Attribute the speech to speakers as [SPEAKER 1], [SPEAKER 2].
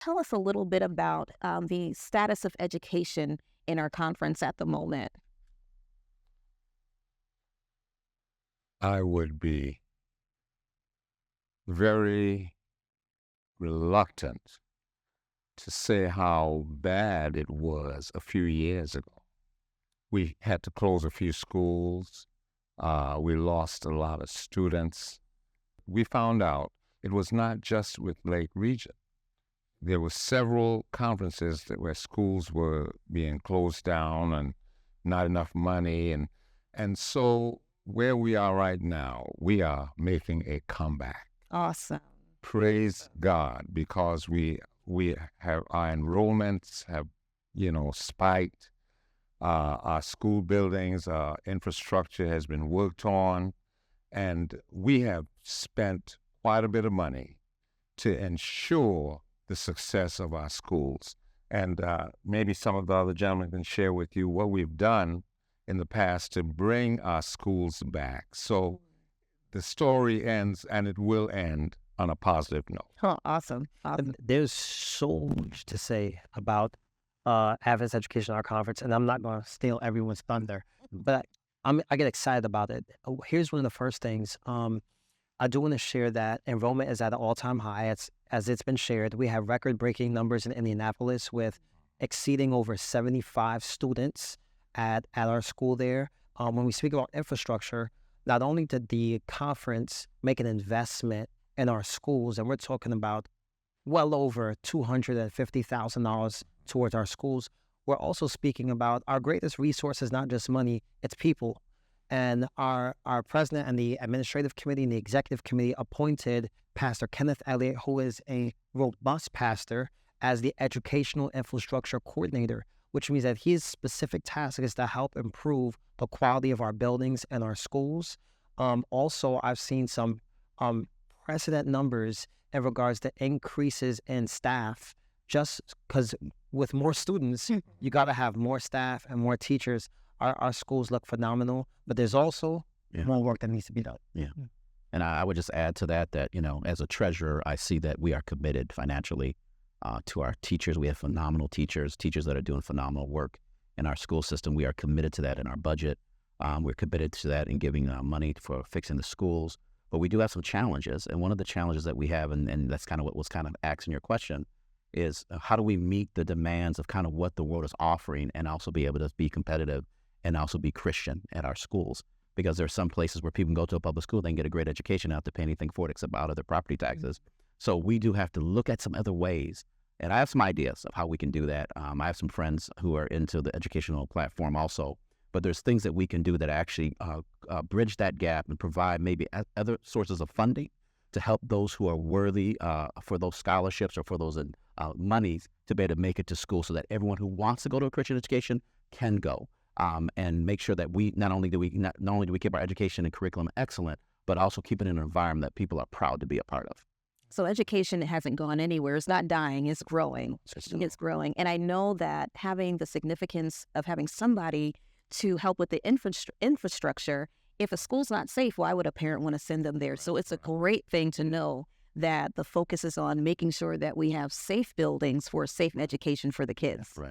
[SPEAKER 1] Tell us a little bit about the status of education in our conference at the moment.
[SPEAKER 2] I would be very reluctant to say how bad it was a few years ago. We had to close a few schools. We lost a lot of students. We found out it was not just with Lake Region. There were several conferences where schools were being closed down and not enough money. And so where we are right now, we are making a comeback.
[SPEAKER 1] Awesome.
[SPEAKER 2] Praise God, because we have our enrollments have, spiked. Our school buildings, our infrastructure has been worked on, and we have spent quite a bit of money to ensure the success of our schools. And maybe some of the other gentlemen can share with you what we've done in the past to bring our schools back. So the story ends, and it will end on a positive note.
[SPEAKER 1] Oh, awesome.
[SPEAKER 3] There's so much to say about Adventist Education, our conference, and I'm not going to steal everyone's thunder, but I get excited about it. Here's one of the first things. I do want to share that enrollment is at an all-time high. As it's been shared, we have record-breaking numbers in Indianapolis with exceeding over 75 students at our school there. When we speak about infrastructure, not only did the conference make an investment in our schools, and we're talking about well over $250,000 towards our schools, we're also speaking about our greatest resource is not just money, it's people. And our president and the administrative committee and the executive committee appointed Pastor Kenneth Elliot, who is a robust pastor, as the educational infrastructure coordinator, which means that his specific task is to help improve the quality of our buildings and our schools. Also, I've seen some precedent numbers in regards to increases in staff, just because with more students, you got to have more staff and more teachers. Our schools look phenomenal, but there's also more work that needs to be done.
[SPEAKER 4] Yeah. And I would just add to that, as a treasurer, I see that we are committed financially to our teachers. We have phenomenal teachers that are doing phenomenal work in our school system. We are committed to that in our budget. We're committed to that in giving money for fixing the schools. But we do have some challenges. And one of the challenges that we have, and that's kind of what was kind of asked in your question, is how do we meet the demands of kind of what the world is offering and also be able to be competitive and also be Christian at our schools? Because there are some places where people can go to a public school, they can get a great education, not have to pay anything for it except out of their property taxes. So we do have to look at some other ways. And I have some ideas of how we can do that. I have some friends who are into the educational platform also. But there's things that we can do that actually bridge that gap and provide maybe other sources of funding to help those who are worthy for those scholarships or for those monies to be able to make it to school, so that everyone who wants to go to a Christian education can go. And make sure that we not only do we keep our education and curriculum excellent, but also keep it in an environment that people are proud to be a part of.
[SPEAKER 1] So education hasn't gone anywhere. It's not dying. It's growing. It's growing. And I know that having the significance of having somebody to help with the infrastructure, if a school's not safe, why would a parent want to send them there? So it's a great thing to know that the focus is on making sure that we have safe buildings for safe education for the kids.
[SPEAKER 4] Right.